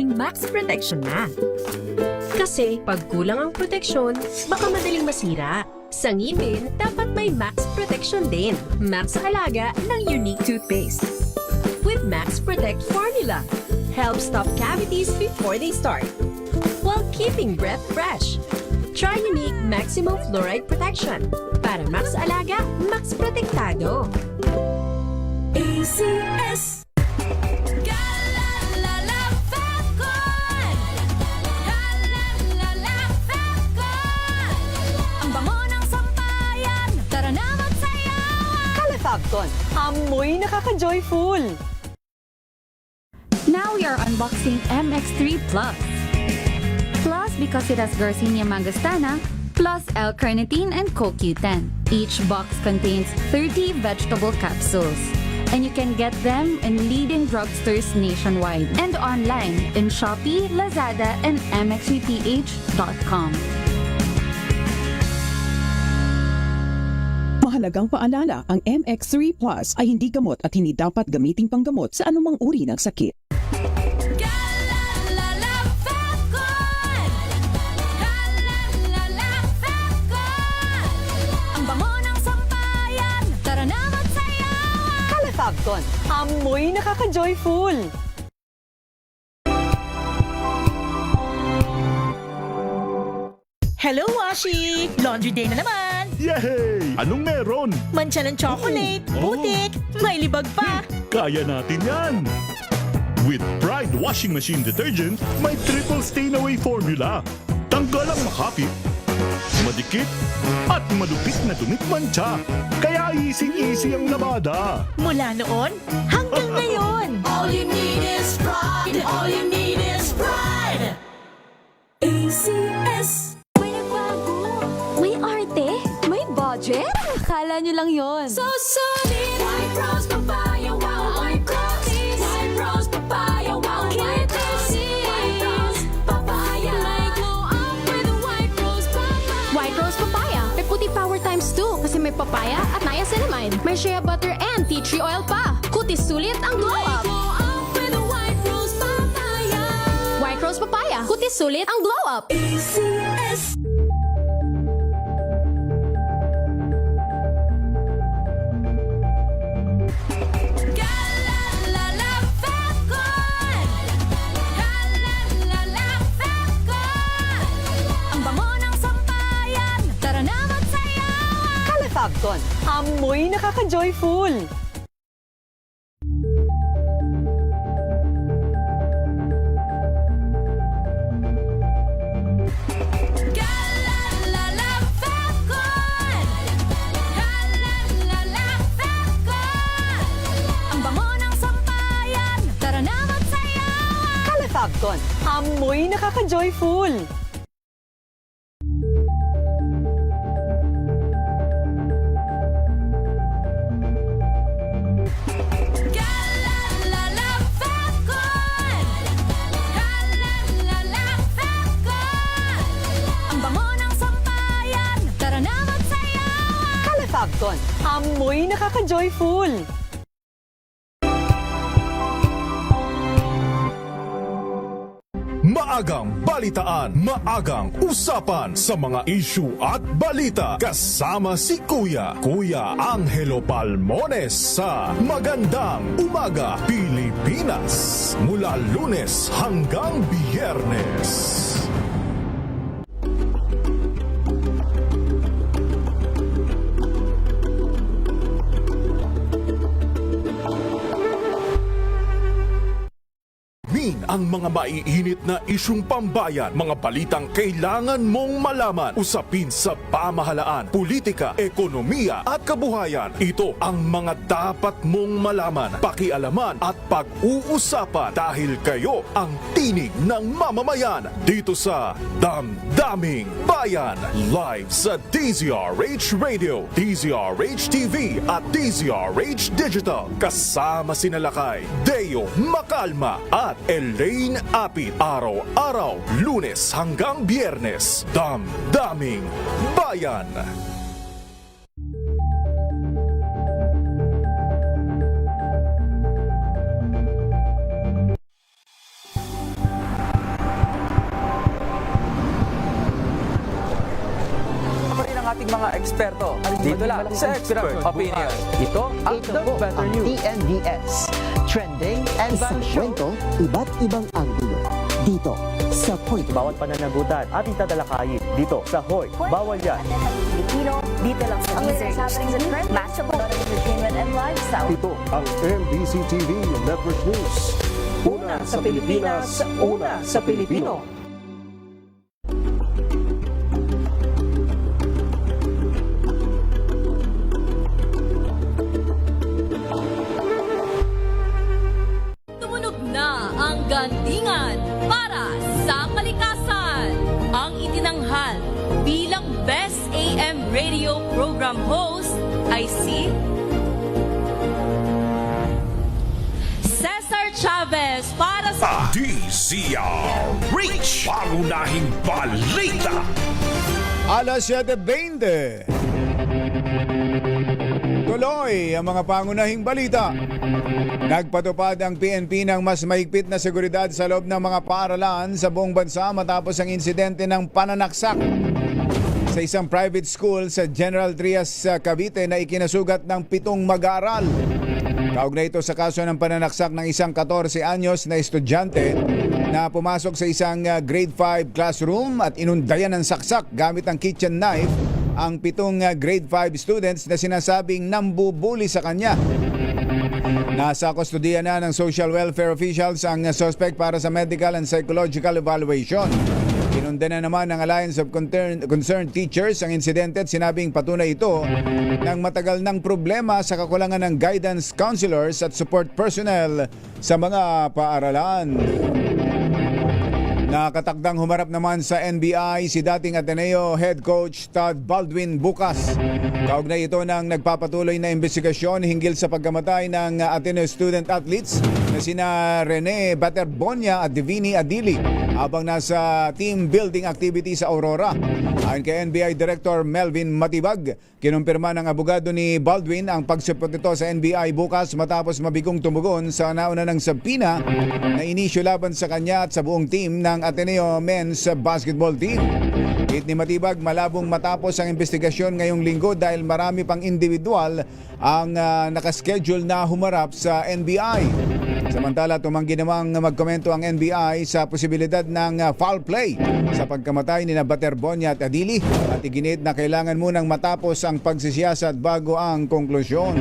max protection na. Kasi pag kulang ang proteksyon, baka madaling masira. Sa ngipin, dapat may max protection din. Max sa halaga ng unique toothpaste. With Max Protect Formula, help stop cavities before they start, while keeping breath fresh. Try unique maximum fluoride protection. Para max alaga, max protektado. ACS. Fabcon, amoy nakaka-joyful! Now we are unboxing MX3 Plus. Plus because it has Garcinia mangostana, plus L-carnitine and CoQ10. Each box contains 30 vegetable capsules. And you can get them in leading drugstores nationwide and online in Shopee, Lazada, and mxvph.com. Mahalagang paalala, ang MX3 Plus ay hindi gamot at hindi dapat gamiting panggamot sa anumang uri ng sakit. Ang bango ng sampayan, tara na magsayawan! Fabcon, amoy nakaka-joyful! Hello, Washi! Laundry day na naman! Yay! Anong meron? Mancha ng chocolate, Oh. putik, may libag pa! Kaya natin yan! With Pride Washing Machine Detergent, may triple stain-away formula. Tanggal ang makapit, madikit, at malupit na dumit mancha. Kaya easy-easy ang labada. Mula noon hanggang ngayon! All you need is pride. All you need is pride. ACS. May nagbago! May arte! May budget! Akala nyo lang yon. So solid. White rose papaya, wow, white rose. White rose papaya, wow, white rose. White rose papaya. May glow up with a white rose papaya. White Rose Papaya. May puti power times 2 kasi may papaya at niacinamide. May shea butter and tea tree oil pa. Kutis sulit ang glow May up. glow up with a white rose papaya. White Rose Papaya. Kutis sulit ang glow up. ACS. Ang bango ng sampayan, tara na magsayawan! Fabcon, amoy nakaka-joyful! Ang bango ng sampayan, tara na magsayawan! Fabcon, amoy nakaka-joyful! Ang bango ng sampayan, tara na magsayawan! Fabcon, amoy nakaka-joyful! Maagang balitaan, maagang usapan sa mga issue at balita. Kasama si Kuya Angelo Palmones sa Magandang Umaga Pilipinas. Mula Lunes hanggang Biyernes. Ang mga maiinit na isyung pambayan, mga balitang kailangan mong malaman, usapin sa pamahalaan, politika, ekonomiya at kabuhayan. Ito ang mga dapat mong malaman, pakialaman at pag-uusapan dahil kayo ang tinig ng mamamayan dito sa Damdaming Bayan. Live sa DZRH Radio, DZRH TV at DZRH Digital. Kasama sina Lakay, Deo Makalma at Elaine Apit. Araw-araw, Lunes hanggang Biyernes. Damdaming Bayan. ating mga eksperto. Dito lang sa Expert Opinion. Ito ang The Better News. TNVS. Trending and Isang kwento, iba't ibang anggulo. Dito sa Point. Bawat pananagutan ating tatalakayin dito sa Hoy. Bawal yan. Pilipino, dito lang sa Research TV, matchable entertainment and lifestyle. Ito ang MBC TV Network News. Una sa Pilipinas, una sa Pilipino. Tumunog na ang gandingan para sa kalikasan. Ang itinanghal bilang Best AM Radio Program Host ay si Cesar Chavez para sa DCR Reach! Pangunahing balita! Alas 7:20. Tuloy ang mga pangunahing balita. Nagpatupad ang PNP ng mas mahigpit na seguridad sa loob ng mga paaralan sa buong bansa matapos ang insidente ng pananaksak sa isang private school sa General Trias, Cavite na ikinasugat ng 7 mag-aaral. Kaugnay ito sa kaso ng pananaksak ng isang 14 anyos na estudyante na pumasok sa isang grade 5 classroom at inundayan ng saksak gamit ang kitchen knife ang 7 grade 5 students na sinasabing nambubuli sa kanya. Nasa kustodiya na ng social welfare officials ang suspect para sa medical and psychological evaluation. Kinunda na naman ng Alliance of Concerned Teachers ang insidente at sinabing patunay ito ng matagal ng problema sa kakulangan ng guidance counselors at support personnel sa mga paaralan. Nakatakdang humarap naman sa NBI si dating Ateneo head coach Todd Baldwin bukas. Kaugnay ito ng nagpapatuloy na investigasyon hinggil sa pagkamatay ng Ateneo student athletes na sina Rene Baterbonia at Divini Adili habang nasa team building activity sa Aurora. Ayon kay NBI Director Melvin Matibag, kinumpirma ng abogado ni Baldwin ang pagsupot nito sa NBI bukas matapos mabigong tumugon sa nauna ng sabpina na inisyu laban sa kanya at sa buong team ng Ateneo Men's Basketball Team. Hit ni Matibag, malabong matapos ang investigasyon ngayong linggo dahil marami pang individual ang nakaschedule na humarap sa NBI. Samantala, tumanggi namang magkomento ang NBI sa posibilidad ng foul play sa pagkamatay ni Baterbonia at Adili at iginit na kailangan munang matapos ang pagsisiyasat bago ang konklusyon.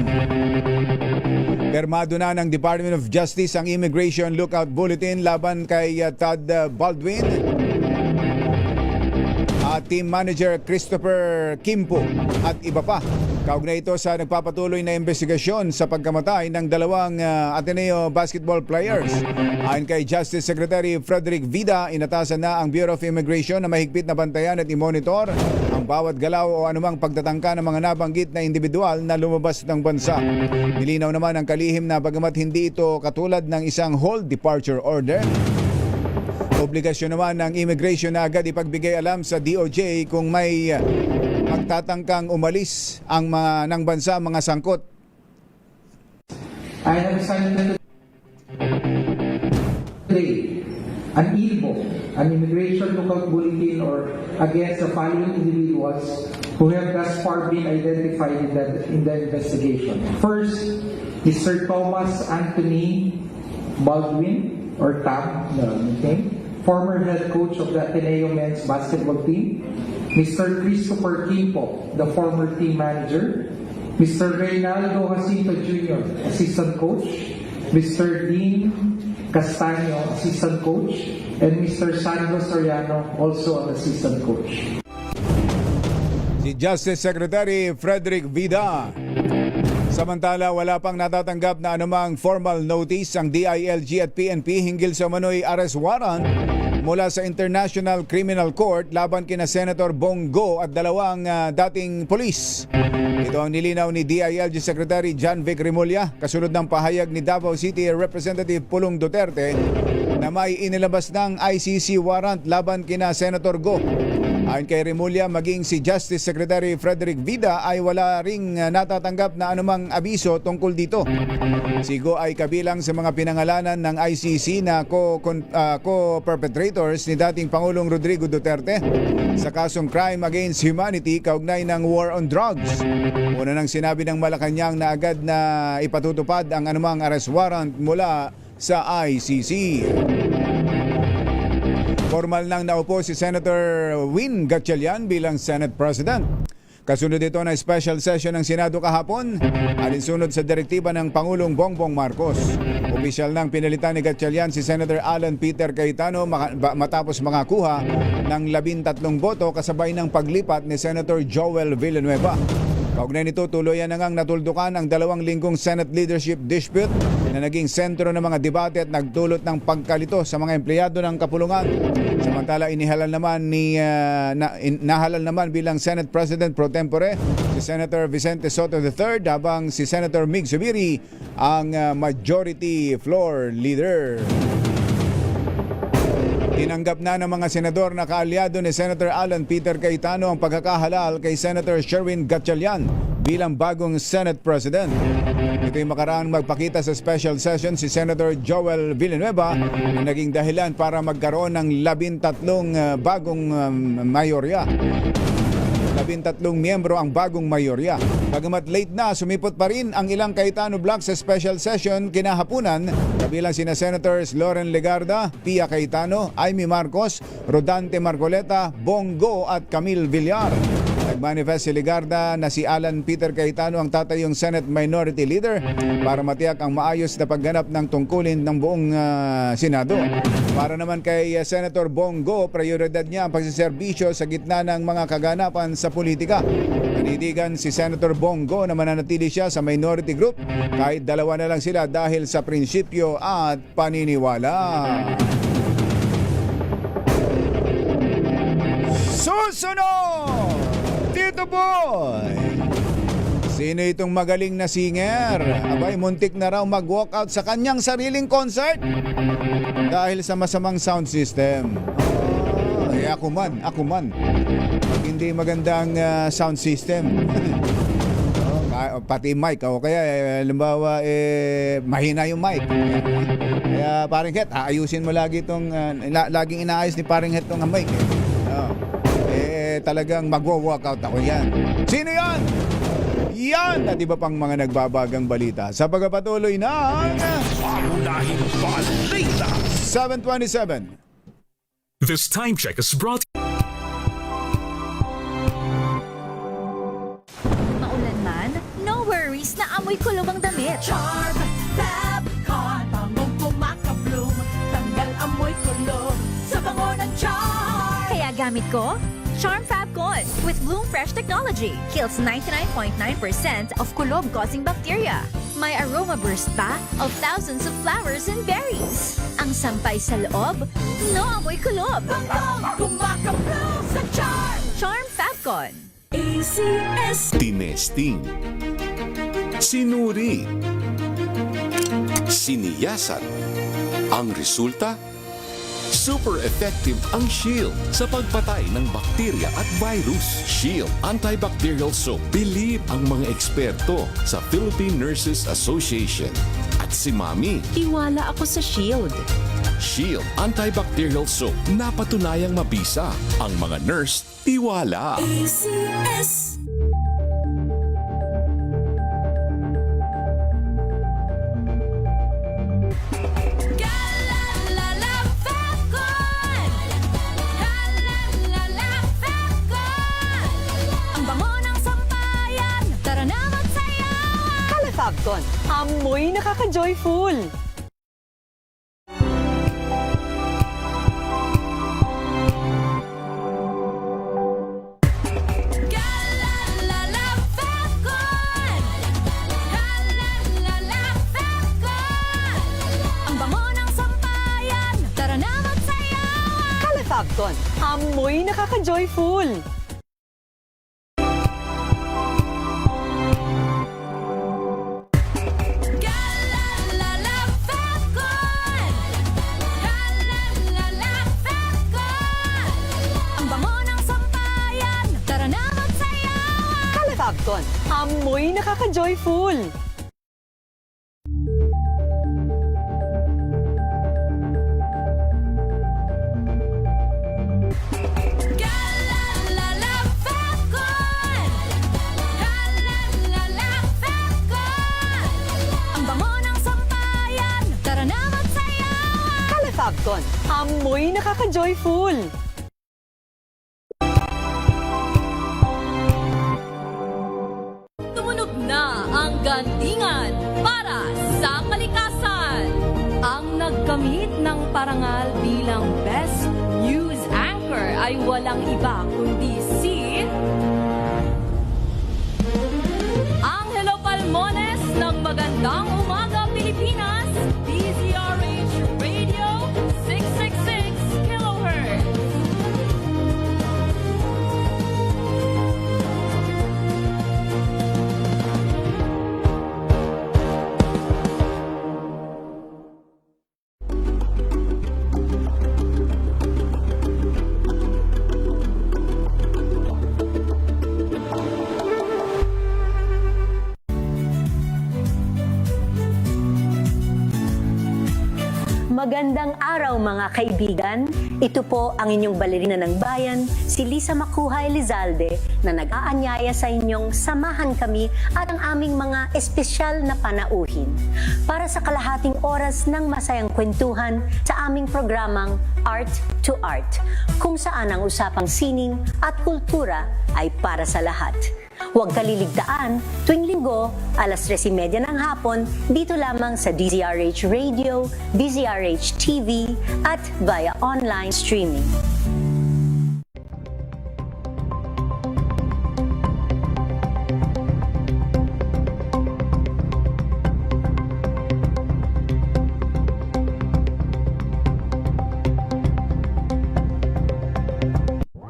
Permado na ng Department of Justice ang Immigration Lookout Bulletin laban kay Todd Baldwin at Team Manager Christopher Kimpo at iba pa. Kaugnay ito sa nagpapatuloy na investigasyon sa pagkamatay ng 2 Ateneo basketball players. Ayon kay Justice Secretary Frederick Vida, inatasan na ang Bureau of Immigration na mahigpit na bantayan at i-monitor ang bawat galaw o anumang pagtatangka ng mga nabanggit na individual na lumabas ng bansa. Nilinaw naman ang kalihim na bagamat hindi ito katulad ng isang hold departure order, obligasyon naman ng immigration na agad ipagbigay alam sa DOJ kung may magtatangkang umalis ang mga ng bansa mga sangkot. I have assigned today an ILBO, an Immigration Lookout Bulletin or against the following individuals who have thus far been identified in the investigation. First is Sir Thomas Anthony Baldwin or Tab, former head coach of the Ateneo men's basketball team. Mr. Christopher Kimpo, the former team manager. Mr. Reynaldo Jacinto Jr., assistant coach. Mr. Dean Castaño, assistant coach. And Mr. Sandro Soriano, also an assistant coach. Si Justice Secretary Frederick Vida. Samantala, wala pang natatanggap na anumang formal notice ang DILG at PNP hinggil sa manoy arrest warrant mula sa International Criminal Court laban kina Senator Bongo at 2 dating polis. Ito ang nilinaw ni DILG Secretary John Vic Remulla kasunod ng pahayag ni Davao City Representative Pulong Duterte na may inilabas ng ICC warrant laban kina Senator Go. Ayon kay Remulla, maging si Justice Secretary Frederick Vida ay wala ring natatanggap na anumang abiso tungkol dito. Si Go ay kabilang sa mga pinangalanan ng ICC na co-perpetrators ni dating Pangulong Rodrigo Duterte sa kasong crime against humanity kaugnay ng war on drugs. Una nang sinabi ng Malacanang na agad na ipatutupad ang anumang arrest warrant mula sa ICC. Formal nang naupo si Senator Win Gatchalian bilang Senate President. Kasunod ito na special session ng Senado kahapon, alinsunod sa direktiba ng Pangulong Bongbong Marcos. Opisyal nang pinalitan ni Gatchalian si Senator Alan Peter Cayetano matapos makakuha ng 13 boto kasabay ng paglipat ni Senator Joel Villanueva. Kaugnay nito, tuluyan na ngang natuldukan ang 2 linggong Senate leadership dispute na naging sentro ng mga debate at nagdulot ng pagkalito sa mga empleyado ng kapulungan. Samantala, nahalal naman bilang Senate President pro tempore si Senator Vicente Soto III habang si Senator Mig Zubiri ang majority floor leader. Tinanggap na ng mga senador na kaalyado ni Senator Alan Peter Cayetano ang pagkakahalal kay Senator Sherwin Gatchalian bilang bagong Senate President. Ito'y makaraang magpakita sa special session si Senator Joel Villanueva na naging dahilan para magkaroon ng 13 bagong mayorya. 13 miyembro ang bagong mayorya. Bagamat late na, sumipot pa rin ang ilang Cayetano block sa special session kinahapunan, kabilang sina Senators Loren Legarda, Pia Cayetano, Amy Marcos, Rodante Marcoleta, Bongo at Camille Villar. Nagmanifest si Legarda na si Alan Peter Cayetano ang tatayong Senate Minority Leader para matiyak ang maayos na pagganap ng tungkulin ng buong Senado. Para naman kay Senator Bongo, prioridad niya ang pagsiservisyo sa gitna ng mga kaganapan sa politika. Nanitigan si Senator Bongo na mananatili siya sa minority group kahit dalawa na lang sila dahil sa prinsipyo at paniniwala. Susunod! Tito Boy! Sino itong magaling na singer? Abay, muntik na raw mag-walkout sa kanyang sariling concert dahil sa masamang sound system. Ako man. Pag hindi magandang sound system, pati mic, o kaya halimbawa mahina yung mic. Kaya paring Het, aayusin mo lagi itong, laging inaayos ni paring Het itong mic. Talagang magwo-walkout ako yan. Sino yan? Yan at iba pang mga nagbabagang balita sa pagpapatuloy ng Pangunahing balita. 7:27. This time check is brought. Maulan man, no worries na amoy kulong ang damit. Charm Fabcon, bangong kumakabloom, tanggal amoy kulong sa bango ng Charm. Kaya gamit ko, Charm Fabcon with Bloom Fresh technology. Kills 99.9% of kulob-causing bacteria. May aroma burst pa of thousands of flowers and berries. Ang sampay sa loob, no amoy kulob. Bangong kumakabloom sa Charm. Charm Fabcon. ACS. Tinesting, sinuri, siniyasan. Ang resulta, super effective ang Shield sa pagpatay ng bakterya at virus. Shield Antibacterial Soap. Believe ang mga eksperto sa Philippine Nurses Association. At si Mami. Tiwala ako sa Shield. Shield Antibacterial Soap. Napatunayang mabisa. Ang mga nurse, tiwala. ACS. Fabcon, amoy nakaka-joyful. Fabcon, amoy nakaka-joyful. Nakakapagton. Amoy nakaka-joyful. Ang bango ng sampayan, tara na magsayawan. Kalafagton. Amoy nakaka-joyful. Tumunog na ang gandingan para sa kalikasan. Ang nagkamit ng parangal bilang Best News Anchor ay walang iba kundi si Angelo Palmones ng Magandang Umaga Pilipinas, DZRH Radio 666 kHz. Magandang araw mga kaibigan. Ito po ang inyong balerina ng bayan, si Lisa Makuha Elizalde, na nag-aanyaya sa inyong samahan kami at ang aming mga espesyal na panauhin para sa kalahating oras ng masayang kwentuhan sa aming programang Art to Art, kung saan ang usapang sining at kultura ay para sa lahat. Huwag kaliligtaan, tuwing linggo, alas 3:30 ng hapon, dito lamang sa DZRH Radio, DZRH TV, at via online streaming.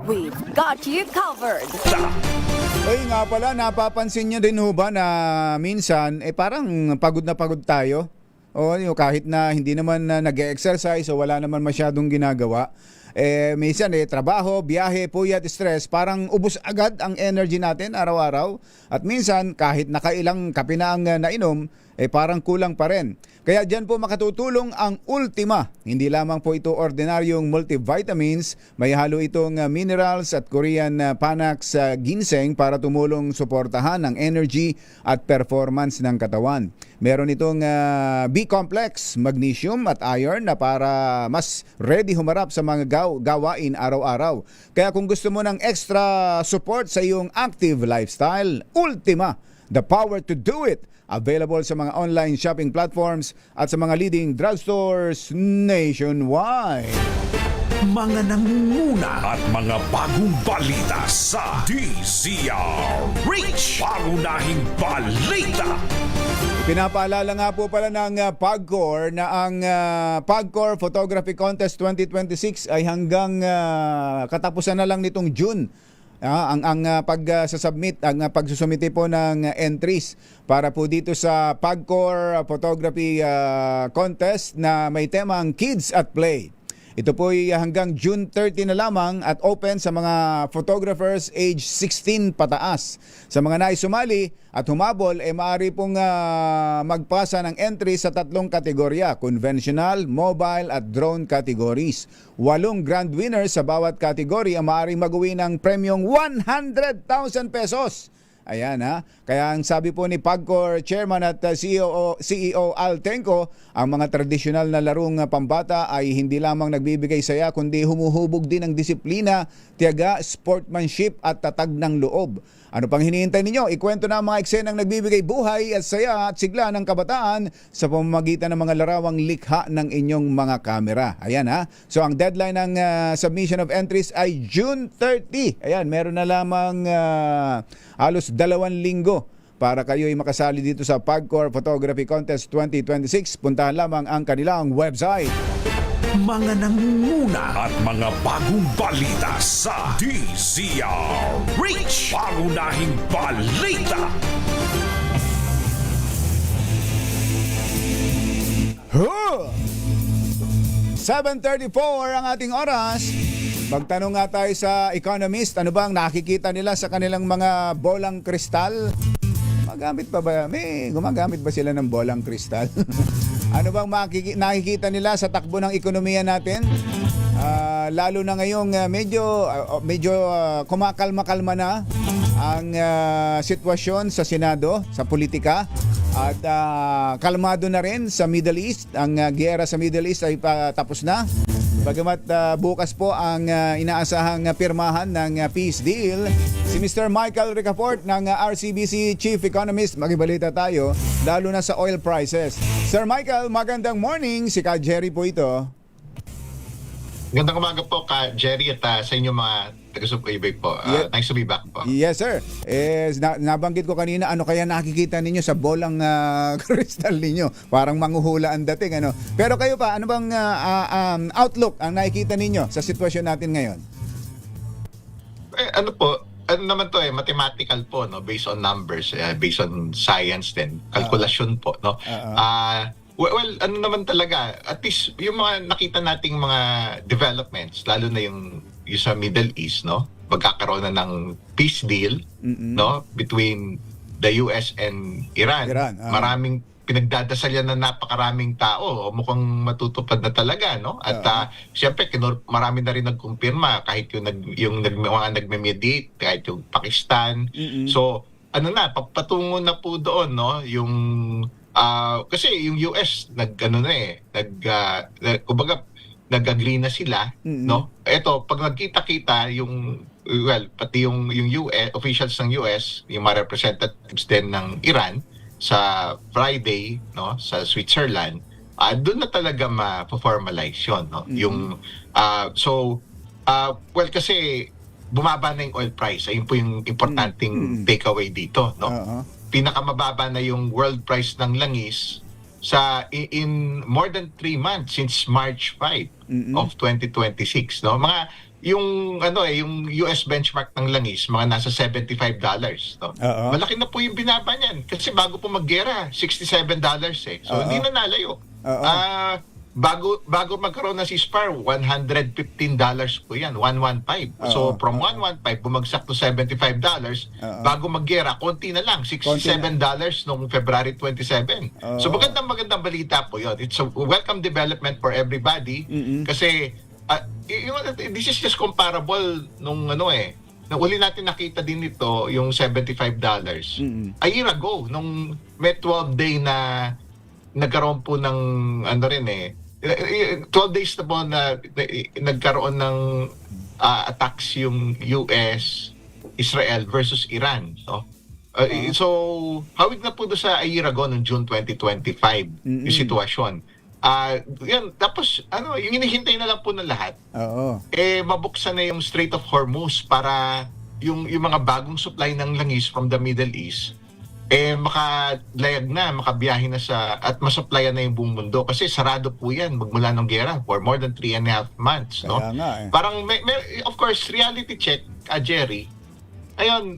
We've got you covered. Ay nga pala, napapansin niyo din ho ba na minsan, parang pagod na pagod tayo? O kahit na hindi naman nag-exercise o wala naman masyadong ginagawa, minsan trabaho, biyahe, puyat, stress, parang ubos agad ang energy natin araw-araw. At minsan, kahit nakailang kape na ang nainom, parang kulang pa rin. Kaya dyan po makatutulong ang Ultima. Hindi lamang po ito ordinaryong multivitamins, may halo itong minerals at Korean Panax ginseng para tumulong suportahan ang energy at performance ng katawan. Meron itong B-complex, magnesium at iron na para mas ready humarap sa mga gawain araw-araw. Kaya kung gusto mo ng extra support sa iyong active lifestyle, Ultima, the power to do it. Available sa mga online shopping platforms at sa mga leading drugstores nationwide. Mga nangunguna at mga bagong balita sa DZRH. Pangunahing balita. Pinapaalala nga po pala ng PAGCOR na ang PAGCOR Photography Contest 2026 ay hanggang katapusan na lang nitong June. Ang pagsusubmit, ang pagsusumite po ng entries para po dito sa PAGCOR Photography Contest na may temang Kids at Play. Ito po ay hanggang June 30 na lamang at open sa mga photographers age 16 pataas. Sa mga nais sumali at humabol, maaari pong magpasa ng entry sa 3 kategorya, conventional, mobile at drone categories. 8 grand winners sa bawat kategory ang maaaring mag-uwi ng premyong 100,000 pesos. Ayan ha. Kaya ang sabi po ni PAGCOR Chairman at CEO Al Tenco, ang mga tradisyonal na larong pambata ay hindi lamang nagbibigay saya kundi humuhubog din ng disiplina, tiyaga, sportsmanship at tatag ng loob. Ano pang hinihintay ninyo? Ikwento na ang mga eksenang nagbibigay buhay at saya at sigla ng kabataan sa pamamagitan ng mga larawang likha ng inyong mga kamera. Ayan ha. So ang deadline ng submission of entries ay June 30. Ayan, meron na lamang halos 2 linggo para kayo ay makasali dito sa PAGCOR Photography Contest 2026. Puntahan lamang ang kanilang website. Mga nangunguna at mga bagong balita sa DZRH. Pangunahing balita. 7:34 ang ating oras. Magtanong nga tayo sa economist, ano bang nakikita nila sa kanilang mga bolang kristal? Gumagamit ba sila ng bolang kristal? Ano bang nakikita nila sa takbo ng ekonomiya natin? Lalo na ngayong medyo kumakalma-kalma na ang sitwasyon sa Senado, sa politika. At kalmado na rin sa Middle East. Ang giyera sa Middle East ay tapos na. Bagamat bukas po ang inaasahang pirmahan ng peace deal. Si Mr. Michael Ricafort ng RCBC Chief Economist, makibalita tayo, lalo na sa oil prices. Sir Michael, magandang morning. Si Ka Jerry po ito. Magandang umaga po Ka Jerry at sa inyo mga taga-subaybay po. Nice to be back po. Yes sir. Nabanggit ko kanina, ano kaya nakikita ninyo sa bolang kristal ninyo? Parang manghuhula ang dating. Ano? Pero kayo pa, ano bang outlook ang nakikita ninyo sa sitwasyon natin ngayon? Ano naman to mathematical po, no, based on numbers, based on science din, kalkulasyon po, no. Well, ano naman talaga, at least yung mga nakita nating mga developments, lalo na yung sa Middle East, no, magkakaroon na ng peace deal, no, between the US and Iran. Maraming pinagdadasal yan na napakaraming tao, mukhang matutupad na talaga, no? At siyempre marami na rin nagkumpirma, kahit yung mga nagme-mediate, kahit yung Pakistan. So, patungo na po doon, no, yung kasi yung US nag-agree na sila, no? Ito, pag nagkita-kita pati yung US officials ng US, yung mga representatives din ng Iran sa Friday, no, sa Switzerland, doon na talaga ma-formalize yun, no? Yung kasi bumaba na yung oil price, ayun po yung importanteng takeaway dito, no? Pinakamababa na yung world price ng langis in more than 3 months since March 5 of 2026, no? Yung US benchmark ng langis, mga nasa $75, no? Malaki na po yung binaba niyan kasi bago po maggera, $67 eh. So hindi na nalayo. Bago magkaroon ng ceasefire, $115 po yan, 115. So from 115 bumagsak to $75. Bago maggera, konti na lang, $67 noong February 27. So magandang balita po yun. It's a welcome development for everybody kasi this is just comparable nung nung uli natin nakita din ito, yung $75. A year ago, nung may 12-day na nagkaroon po ng 12 days na po na nagkaroon ng attacks yung US, Israel versus Iran, no? So hawig na po doon sa a year ago noong June 2025 yung sitwasyon. Yan, tapos yung hinihintay na lang po ng lahat, mabuksan na yung Strait of Hormuz para yung mga bagong supply ng langis from the Middle East makalayag na, makabiyahe na at masupplyan na yung buong mundo. Kasi sarado po yan magmula ng gera for more than 3.5 months. No? Parang, of course, reality check, Jerry. Ayun,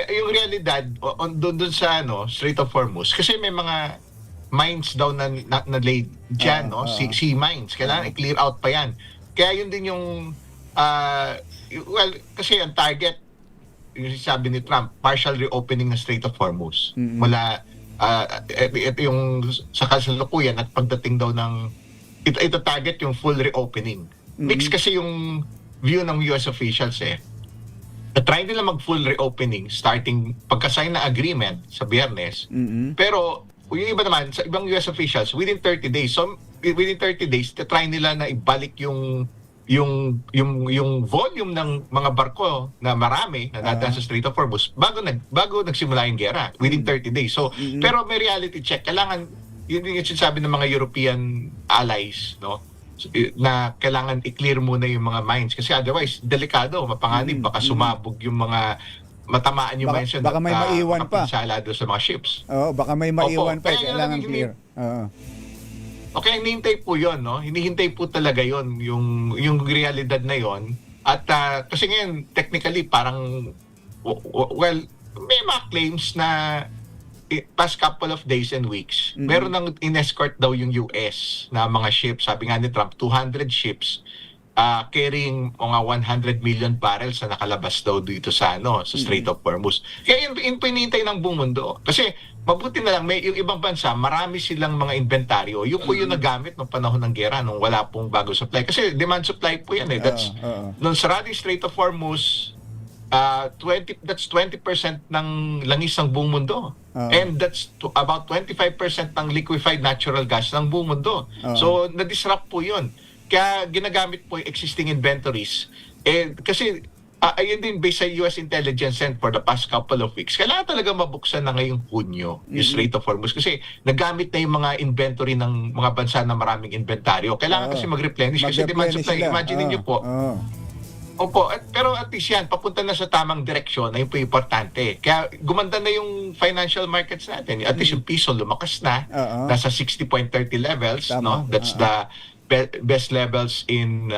yung realidad, doon sa Strait of Hormuz, kasi may mga mines daw na laid dyan, sea mines. Kailangan i-clear out pa yan. Kaya yun din yung, kasi ang target, yung sabi ni Trump, partial reopening ng Strait of Hormuz. Mula yung sa kasalukuyan at pagdating daw ng ito target yung full reopening. Mix kasi yung view ng US officials try nila mag full reopening starting pagka-sign na agreement sa Biyernes. Pero yung iba naman sa ibang US officials within 30 days. So within 30 days try nila na ibalik yung volume ng mga barko na marami na nadaan sa Strait of Hormuz bago nagsimula yung gera within 30 days. So pero may reality check, kailangan yun yung sinasabi ng mga European allies, no, na kailangan i-clear muna yung mga mines kasi otherwise delikado, mapanganib, baka sumabog yung mga matamaan yung mines, baka may maiwan pa sa mga ships. Baka may maiwan pa, kailangan clear. Okay, hinihintay po yun, no? Hinihintay po talaga yun, yung realidad na yun. At kasi ngayon, technically, parang, may mga claims na past couple of days and weeks, meron nang in-escort daw yung US na mga ships. Sabi nga ni Trump, 200 ships carrying mga 100 million barrels na nakalabas daw dito sa sa Strait of Hormuz. Kaya yun pinintay ng buong mundo. Kasi mabuti na lang, may yung ibang bansa, marami silang mga inventaryo. Yung po yung nagamit ng panahon ng gera nung wala pong bago supply. Kasi demand supply po yan eh. That's, nung sarado yung Strait of Hormuz, that's 20% ng langis ng buong mundo. And that's about 25% ng liquefied natural gas ng buong mundo. So, na-disrupt po yun. Kaya ginagamit po yung existing inventories. Kasi ayun din based sa US Intelligence and for the past couple of weeks, kailangan talaga mabuksan na ngayong Hunyo yung Strait of Hormuz kasi nagamit na yung mga inventory ng mga bansa na maraming inventaryo. Kailangan kasi mag-replenish kasi demand supply. Imagine niyo po. Opo, pero at least yan, papunta na sa tamang direksyon, na yun po importante. Kaya gumanda na yung financial markets natin. At least yung piso lumakas na, nasa 60.30 levels. No? That's the best levels in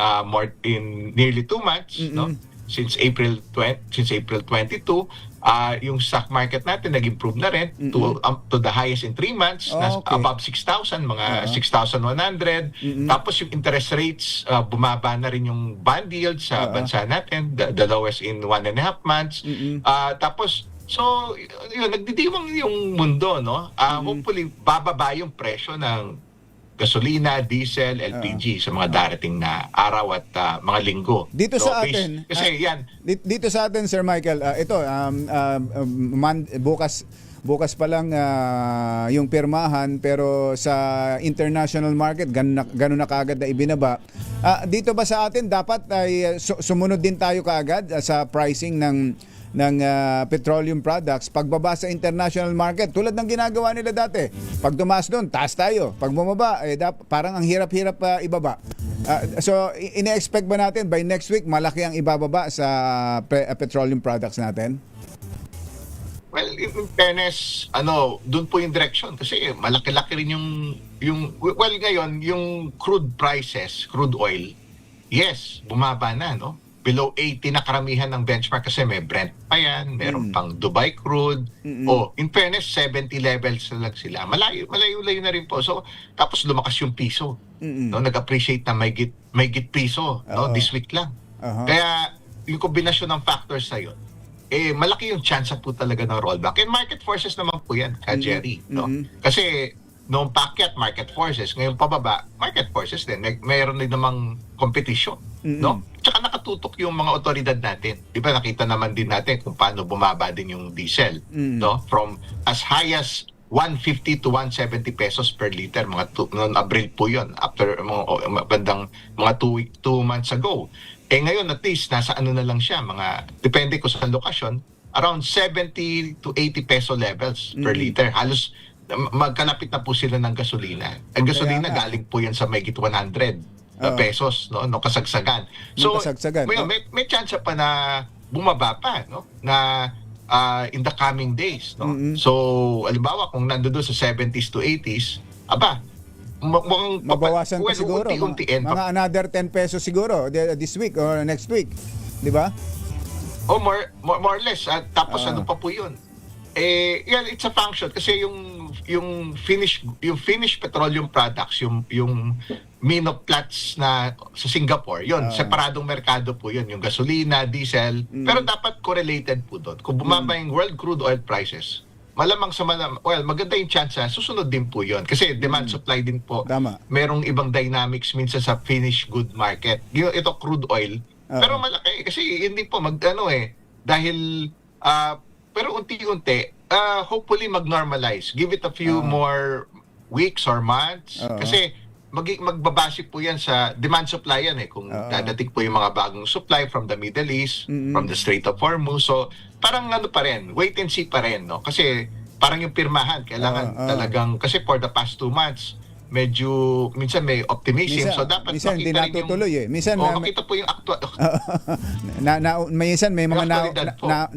nearly 2 months, no? Since April 22. Yung stock market natin nag-improve na rin to the highest in 3 months, above 6,000, mga 6,100. Tapos yung interest rates, bumaba na rin yung bond yield sa bansa natin, the lowest in 1.5 months. Tapos so yun, nagdidiwang yung mundo, no? Hopefully bababa yung presyo ng gasolina, diesel, LPG sa mga darating na araw at mga linggo. Dito sa atin, kasi yan. Dito sa atin, Sir Michael, ito, bukas pa lang yung pirmahan, pero sa international market, ganun na kaagad na ibinaba. Dito ba sa atin, dapat ay sumunod din tayo kaagad sa pricing ng petroleum products pagbaba sa international market tulad ng ginagawa nila dati. Pag tumaas doon, taas tayo. Pag bumaba, parang ang hirap-hirap ibaba. So, ine-expect ba natin by next week malaki ang ibababa sa petroleum products natin? Well, in fairness, doon po yung direction kasi malaki-laki rin well ngayon, yung crude prices, crude oil, yes, bumaba na, no? Below 80 na karamihan ng benchmark kasi may Brent pa yan, meron pang Dubai crude. In fairness, 70 levels na lang sila. Malayo na rin po. So, tapos lumakas yung piso. No, nag-appreciate na may git piso, no, this week lang. Kaya yung kombinasyon ng factors na yun, malaki yung chance po talaga ng rollback. And market forces naman po yan, Jerry, no? Kasi noong packet, market forces, ngayon pababa, market forces din. Mayroon din namang competition, no? Tsaka nakatutok yung mga otoridad natin. Di ba nakita naman din natin kung paano bumaba din yung diesel, no? From as high as 150 to 170 pesos per liter, noong Abril po yun, after bandang mga 2 months ago. Ngayon at least, nasa na lang siya, depende ko sa lokasyon, around 70 to 80 peso levels per liter. Halos magkalapit na po sila ng gasolina. Ang gasolina galing po yan sa mahigit 100 pesos, no kasagsagan. So may chance pa na bumaba pa, no, na in the coming days, no. So halimbawa kung nandoon sa 70s to 80s, mukhang mabawasan pa siguro mga another 10 pesos siguro this week or next week, di ba? More or less. Tapos ano pa po yun? Yan, it's a function kasi yung finished petroleum products, yung minoplats na sa Singapore, yun, separadong merkado po yun, yung gasolina, diesel, pero dapat correlated po doon. Kung bumaba yung world crude oil prices, maganda yung chance susunod din po yun. Kasi demand supply din po. Merong ibang dynamics minsan sa finished good market. Ito crude oil, pero malaki kasi hindi po dahil pero unti-unti, hopefully mag-normalize. Give it a few more weeks or months. Kasi magbabase po yan sa demand supply yan kung dadating po yung mga bagong supply from the Middle East, from the Strait of Hormuz. So, parang pa rin, wait and see pa rin, no? Kasi parang yung pirmahan, kailangan talagang, kasi for the past 2 months, medyo, minsan may optimism. So, dapat minsan hindi natutuloy Minsan, makita po yung actual. Minsan may mga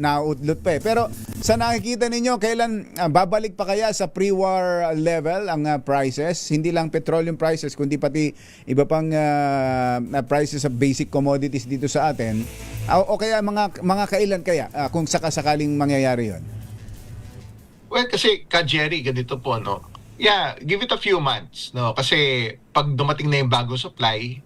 nauutlot pa Pero sa nakikita ninyo, kailan babalik pa kaya sa pre-war level ang prices? Hindi lang petroleum prices, kundi pati iba pang prices of basic commodities dito sa atin. O kaya mga kailan kaya kung sakasakaling mangyayari yon? Well, kasi Jerry, ganito po, no? Yeah, give it a few months, no? Kasi pag dumating na yung bagong supply,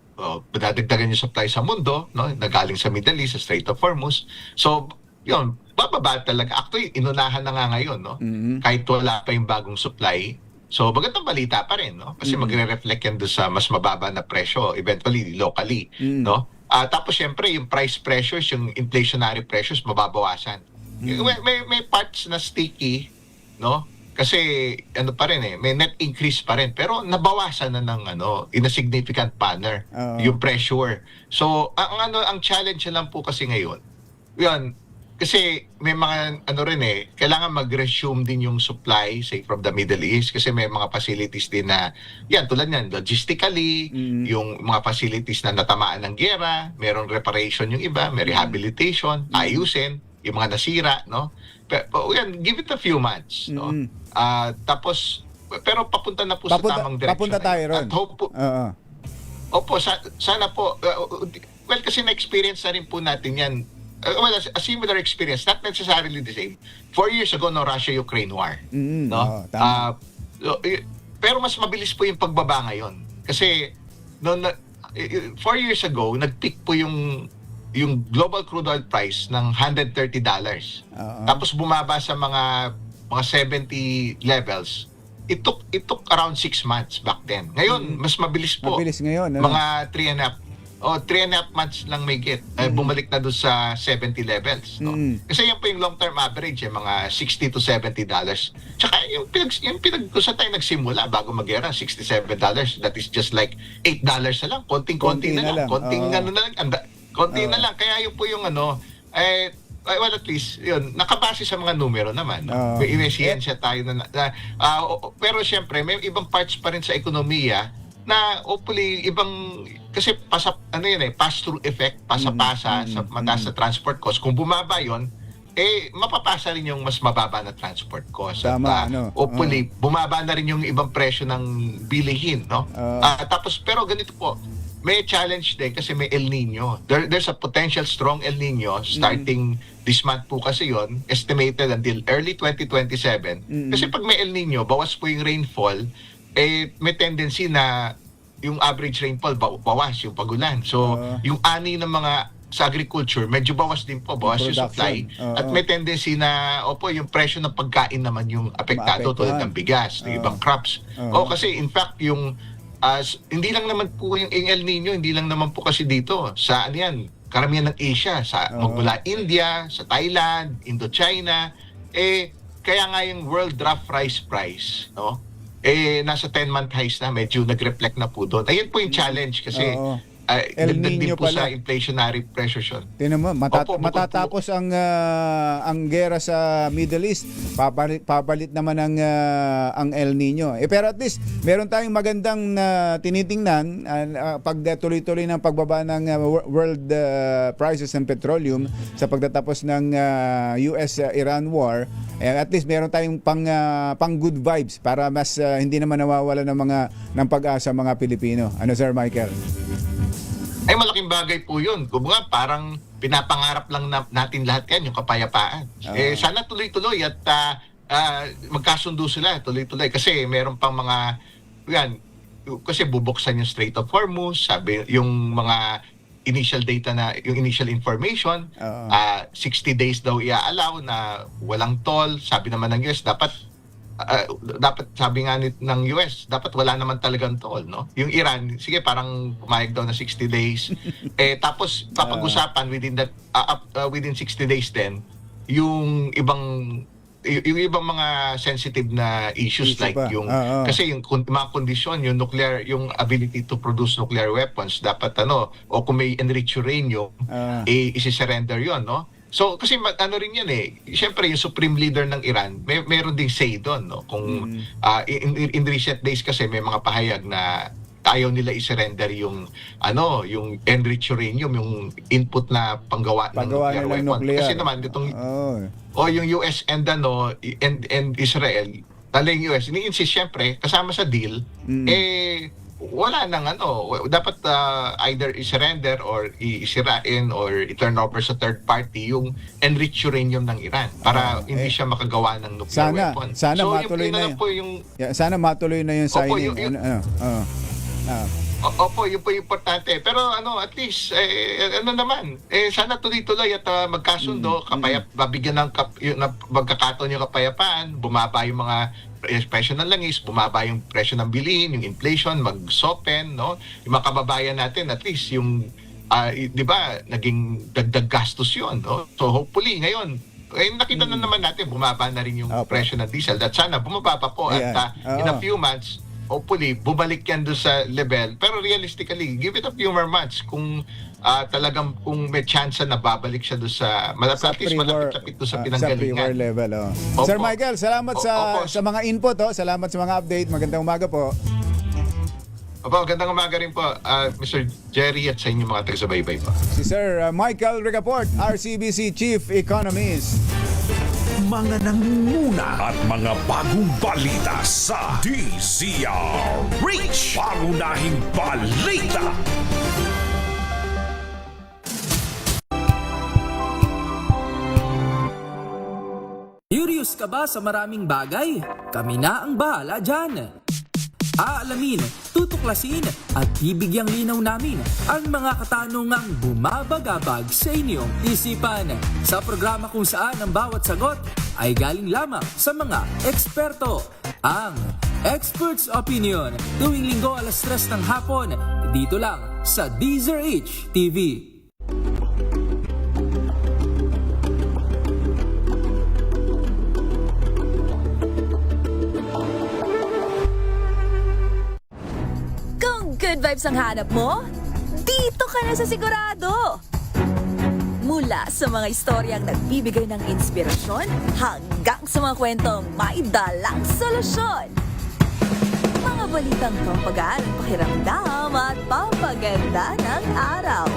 dadagdagan yung supply sa mundo, no? Nagaling sa Middle East, sa Strait of Hormuz. So, yun, bababa talaga. Actually, inunahan na nga ngayon, no? Kahit wala pa yung bagong supply. So, magandang balita pa rin, no? Kasi magre-reflect yan doon sa mas mababa na presyo, eventually, locally, no? Tapos, syempre, yung price pressures, yung inflationary pressures, mababawasan. May parts na sticky, no? Kasi ano pa rin may net increase pa rin pero nabawasan na ng in a significant manner yung pressure. So ang challenge lang po kasi ngayon. 'Yan kasi may mga kailangan mag-resume din yung supply say from the Middle East kasi may mga facilities din na yan tulad niyan logistically, yung mga facilities na natamaan ng giyera, merong reparation yung iba, may rehabilitation, ayusin yung mga nasira, no? Pero yan, give it a few months, no? Tapos pero papunta na po sa tamang direksyon. Papunta tayo ron. At hope po, opo, sana po well kasi na-experience na rin po natin yan. Well, a similar experience, not necessarily the same. 4 years ago, no, Russia-Ukraine war. No? Pero mas mabilis po yung pagbaba ngayon. Kasi, 4 years ago, nag-peak po yung global crude oil price ng $130. Tapos bumaba sa mga 70 levels. It took around 6 months back then. Ngayon, mas mabilis po. Mabilis ngayon. Mga 3.5 months lang may get. Bumalik na doon sa 70 levels. No? Kasi yan po yung long-term average, mga $60 to $70. Tsaka yung sa tayo nagsimula bago mag-era, $67. That is just like $8 na lang. Konting-konti na lang. Konting na lang. Konti na lang. Kaya yun po yung well, at least, yun, nakabase sa mga numero naman. No? May siyensya tayo pero syempre, may ibang parts pa rin sa ekonomiya na hopefully ibang kasi pass-through effect, pasa-pasa sa mataas na transport cost. Kung bumaba yon mapapasa rin yung mas mababa na transport cost. Tama, hopefully, bumaba na rin yung ibang presyo ng bilihin, no? Tapos, pero ganito po, may challenge din kasi may El Nino. There's a potential strong El Nino starting this month po kasi yon, estimated until early 2027. Kasi pag may El Nino, bawas po yung rainfall, may tendency na yung average rainfall bawas yung pagulan. So, yung ani ng mga sa agriculture, medyo bawas din po, bawas yung supply. At may tendency na, yung presyo ng pagkain naman yung apektado tulad ng bigas, ng ibang crops. Kasi in fact, yung hindi lang naman po yung El Nino, hindi lang naman po kasi dito. Sa karamihan ng Asia, magmula India, sa Thailand, Indochina, kaya nga yung world draft rice price, no? Nasa 10-month highs na, medyo nag-reflect na po doon. Ayun po yung challenge kasi El Nino po pala. sa inflationary pressure siya. Tingnan mo, matatapos ang gera sa Middle East. Papalit naman ang El Nino. Pero at least, meron tayong magandang tinitingnan pag tuloy-tuloy ng pagbaba ng world prices ng petroleum sa pagtatapos ng US-Iran war. At least meron tayong pang good vibes para mas hindi naman nawawala ng pag-asa mga Pilipino. Ano, Sir Michael? Ay malaking bagay po yun. Kumbaga parang pinapangarap lang natin lahat yan, yung kapayapaan. Sana tuloy-tuloy at magkasundo sila tuloy-tuloy. Kasi meron pang mga, kasi bubuksan yung Strait of Hormuz, sabi yung mga initial data yung initial information, 60 days daw i-allow na walang toll. Sabi naman ng US, dapat sabi nga ng US, dapat wala naman talagang toll, no? Yung Iran, sige parang pumayag daw na 60 days. Tapos papag-usapan within 60 days din yung ibang mga sensitive na issues like yung kasi yung mga kondisyon, yung nuclear, yung ability to produce nuclear weapons dapat o kung may enriched uranium isi-surrender yon, no? So kasi rin yan siyempre yung supreme leader ng Iran meron ding say doon, no? Kung in recent days kasi may mga pahayag na ayaw nila i-surrender yung enriched uranium, yung input na panggawa ng nuclear weapon. Kasi naman itong yung US and Israel, yung US ini-insist siyempre kasama sa deal wala nang dapat either i-surrender or i-sirain or i-turn over sa third party yung enriched uranium ng Iran para hindi siya makagawa ng nuclear weapon. Sana matuloy na po yung sana matuloy na yung signing. Opo, yun po yung importante. Pero at least, sana tuloy-tuloy at magkasundo, mabigyan ng magkakataon yung kapayapaan, bumaba yung mga presyo ng langis, bumaba yung presyo ng bilihin, yung inflation, mag-soften, no? Yung mga kababayan natin, at least yung, di ba, naging dagdag gastos yun, no? So hopefully, ngayon, nakita na naman natin, bumaba na rin yung presyo ng diesel. At sana, bumaba pa po. Ayan. At in a few months, hopefully, bumalik yan doon sa level. Pero realistically, give it a few more months kung talagang kung may chance na babalik siya doon sa malapit-lapit doon sa pinanggalingan. Sa pre-war level. Opo. Sir Michael, salamat sa mga input. Salamat sa mga update. Magandang umaga po. Opo, magandang umaga rin po, Mr. Jerry at sa inyong mga taga-subaybay po. Si Sir Michael Ricaport, RCBC Chief Economist. Mga nangunguna at mga bagong balita sa DZRH. Pangunahing balita. Curious ka ba sa maraming bagay? Kami na ang bahala dyan. Aalamin, tutuklasin at bibigyang linaw namin ang mga katanungang bumabagabag sa inyong isipan. Sa programa kung saan ang bawat sagot ay galing lamang sa mga eksperto. Ang Expert's Opinion, tuwing linggo 3:00 ng hapon, dito lang sa DZRH TV. Good vibes ang hanap mo? Dito ka na sa sigurado! Mula sa mga istoryang nagbibigay ng inspirasyon hanggang sa mga kwentong may dalang solusyon. Mga balitang pampagaan ang pakiramdam at pampaganda ng araw.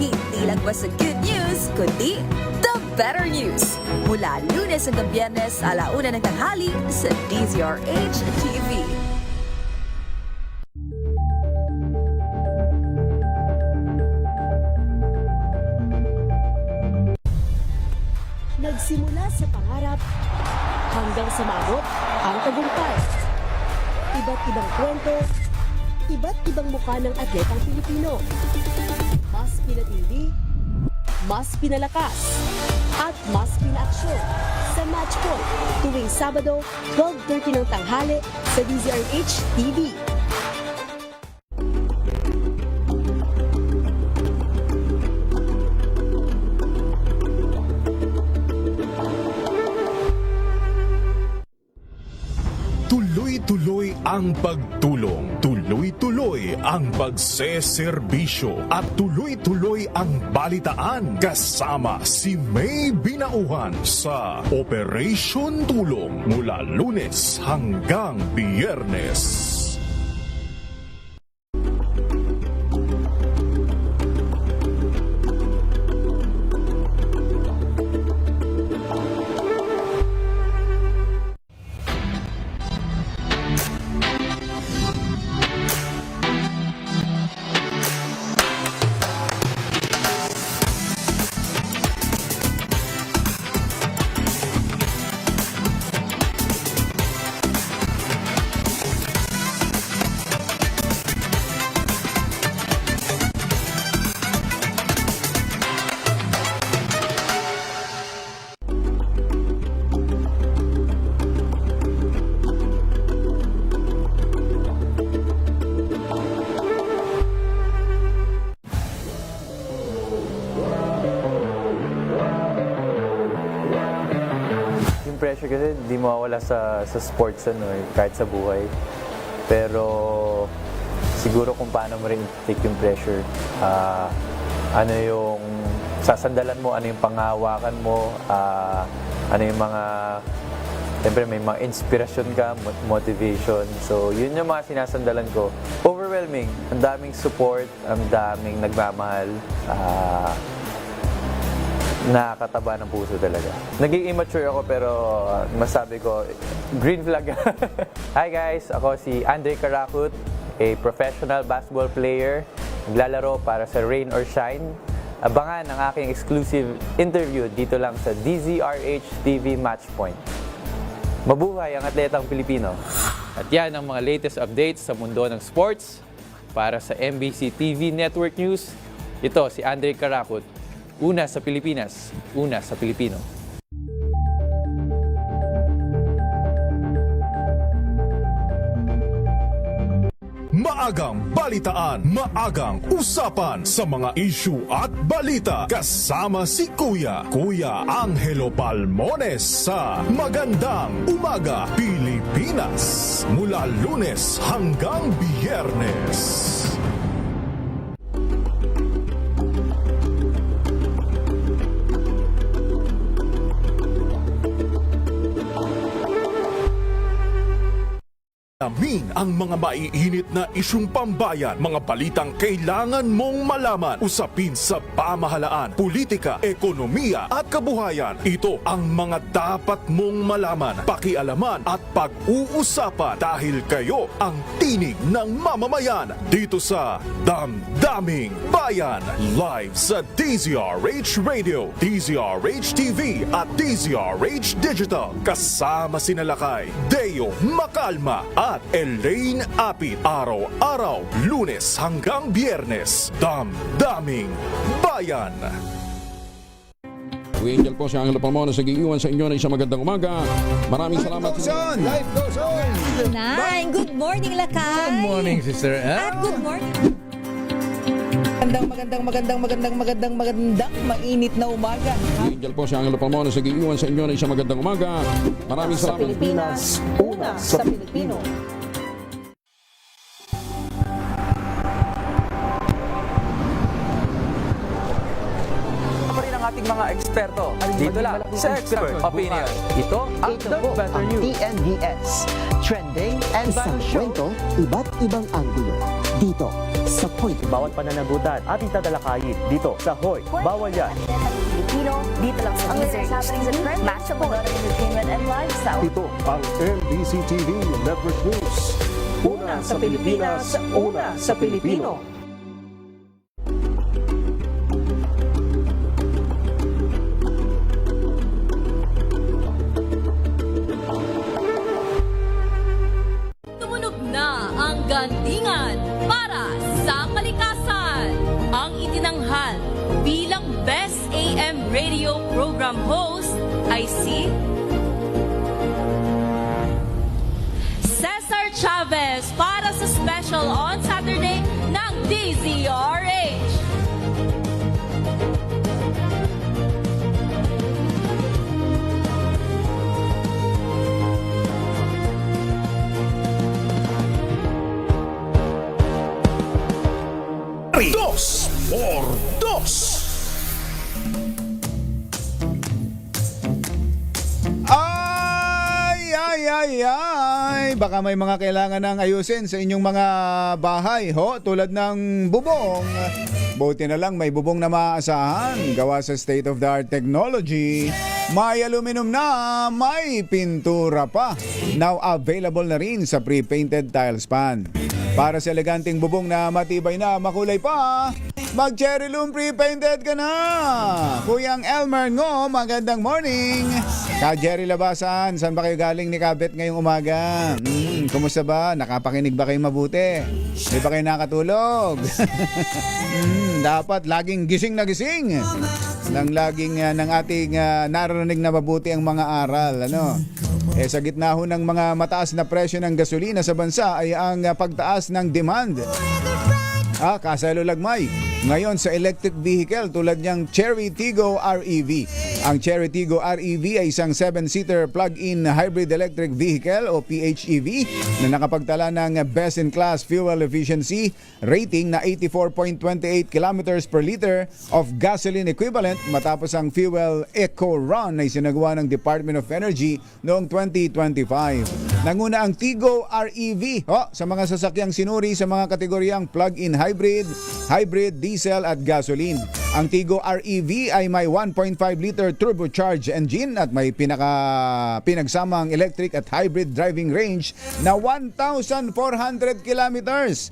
Hindi lang basta good news, kundi the better news. Mula Lunes hanggang Biyernes, 1:00 ng tanghali sa DZRH TV. Nagsimula sa pangarap hanggang sa maabot ang tagumpay. Iba't ibang kwento, iba't ibang mukha ng atletang Pilipino. Mas pinatindi, mas pinalakas, at mas pinaaksyon sa Match Point tuwing Sabado, 12:30 ng tanghali sa DZRH TV. Tuloy-tuloy ang pagtulong, tuloy-tuloy ang pagseserbisyo at tuloy-tuloy ang balitaan kasama si May Binauhan sa Operation Tulong mula Lunes hanggang Biyernes. Pressure kasi di mawawala sa sports kahit sa buhay. Pero siguro kung paano mo rin take yung pressure, ano yung sasandalan mo, ano yung panghawakan mo, ano yung mga, siyempre may mga inspirasyon ka, motivation. So yun yung mga sinasandalan ko. Overwhelming, ang daming support, ang daming nagmamahal. Nakakataba ng puso talaga. Naging immature ako pero masabi ko, green flag. Hi guys, ako si Andre Carakut, a professional basketball player. Naglalaro para sa Rain or Shine. Abangan ang aking exclusive interview dito lang sa DZRH TV Matchpoint. Mabuhay ang atletang Pilipino. At yan ang mga latest updates sa mundo ng sports Para sa MBC TV Network News, ito si Andre Caracot. Una sa Pilipinas, una sa Pilipino. Maagang balitaan, maagang usapan sa mga issue at balita. Kasama si Kuya Angelo Palmones sa Magandang Umaga Pilipinas. Mula Lunes hanggang Biyernes. Alamin ang mga maiinit na isyung pambayan, mga balitang kailangan mong malaman, usapin sa pamahalaan, politika, ekonomiya at kabuhayan. Ito ang mga dapat mong malaman, pakialaman at pag-uusapan dahil kayo ang tinig ng mamamayan dito sa Damdaming Bayan. Live sa DZRH Radio, DZRH TV at DZRH Digital. Kasama sina Lakay, Deo Macalma at Elaine Apit. Araw-araw, Lunes hanggang Biyernes. Damdaming Bayan. Kuya Angel po, si Angelo Palmones nag-iiwan sa inyo na isang magandang umaga. Maraming salamat. Life goes on! Good morning, Lakay! Good morning, Sister At good morning! Magandang mainit na umaga. Kuya Angel po, si Angelo Palmones nag-iiwan sa inyo na isang magandang umaga. Maraming Sa salamat. Pilipinas, una sa Pilipino. Pa rin ang ating mga eksperto. Dito lang sa Expert Opinion. Ito ang The Better News. TNVS. Trending and Isang kwento, iba't ibang anggulo. Dito sa Point. Bawat pananagutan ating tatalakayin dito sa Hoy. Bawal yan. Pilipino, dito lang sa DZRH. Matchable entertainment and lifestyle. Ito ang MBC TV Network News. Una sa Pilipinas, una sa Pilipino. Tumunog na ang gandingan para sa kalikasan. Ang itinanghal bilang Best AM Radio Program Host ay si Cesar Chavez para sa special on Saturday ng DZRH. Dos por dos. Ay, baka may mga kailangan ng ayusin sa inyong mga bahay, tulad ng bubong. Buti na lang may bubong na maaasahan, gawa sa state-of-the-art technology. May aluminum na, may pintura pa. Now available na rin sa pre-painted tile span. Para sa eleganteng bubong na matibay na, makulay pa, mag-cherry loom pre-painted ka na. Kuyang Elmer Ngo, magandang morning. Ka-Jerry Labasan, saan ba kayo galing ni Kabet ngayong umaga? Kumusta ba? Nakapakinig ba kayo mabuti? Di ba kayo nakatulog? Dapat laging gising na gising. Nang laging ng ating naririnig na mabuti ang mga aral. Sa gitna ho ng mga mataas na presyo ng gasolina sa bansa ay ang pagtaas ng demand. Kasalo lagmay. Ngayon sa electric vehicle tulad niyang Cherry Tiggo REV. Ang Cherry Tiggo REV ay isang 7-seater plug-in hybrid electric vehicle o PHEV na nakapagtala ng best-in-class fuel efficiency rating na 84.28 kilometers per liter of gasoline equivalent matapos ang fuel eco run na isinagawa ng Department of Energy noong 2025. Nanguna ang Tiggo REV sa mga sasakyang sinuri sa mga kategoryang plug-in hybrid, diesel at gasoline. Ang Tigo REV ay may 1.5 liter turbocharged engine at may pinagsamang electric at hybrid driving range na 1,400 kilometers.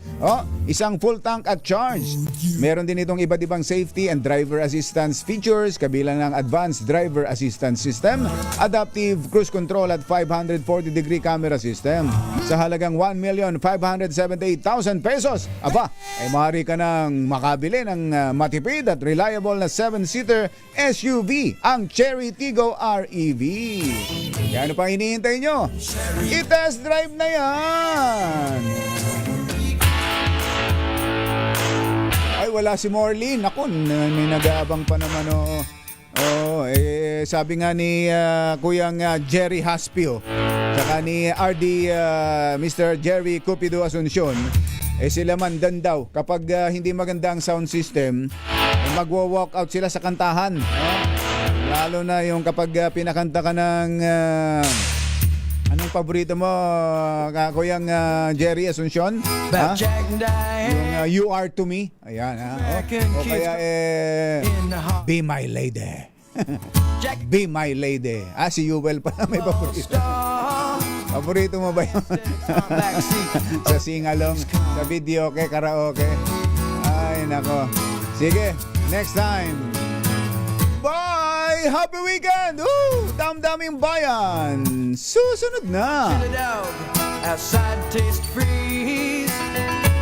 Isang full tank at charge. Meron din itong iba't ibang safety and driver assistance features kabilang ng advanced driver assistance system, adaptive cruise control at 540-degree camera system. Sa halagang 1,578,000 pesos, ay maaari ka nang makabili ng matipid at reliable na 7-seater SUV, ang Cherry Tigo REV. Kaya ano pa hinihintay nyo? I-test drive na yan! Ay, wala si Morley. Naku, may nag-aabang pa naman. Sabi nga ni Kuyang Jerry Haspio, saka ni RD Mr. Jerry Cupido Asuncion, sila man dan daw kapag hindi maganda ang sound system, magwo-walk out sila sa kantahan. Lalo na yung kapag pinakanta ka ng anong paborito mo, Kuyang Jerry Asuncion? Yung You Are To Me. Ayan, o kaya Be My Lady. Be My Lady. Si Yuwel pala may paborito. Paborito mo ba yun? Sa sing-along, sa video, karaoke. Ay, nako. Sige, next time. Bye! Happy weekend! Damdaming bayan! Susunod na! Outside taste freeze.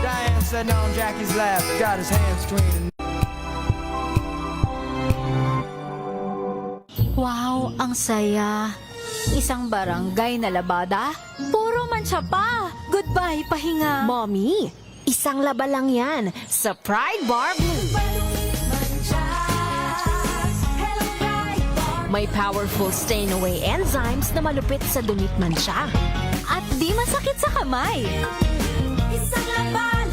Diane sitting on Jackie's lap, got his hands between. Wow, ang saya. Isang barangay na labada, puro mancha pa. Goodbye, pahinga. Mommy, isang laba lang yan sa Pride Bar Blue. May powerful stain-away enzymes na malupit sa dumit mancha. At di masakit sa kamay. Isang laban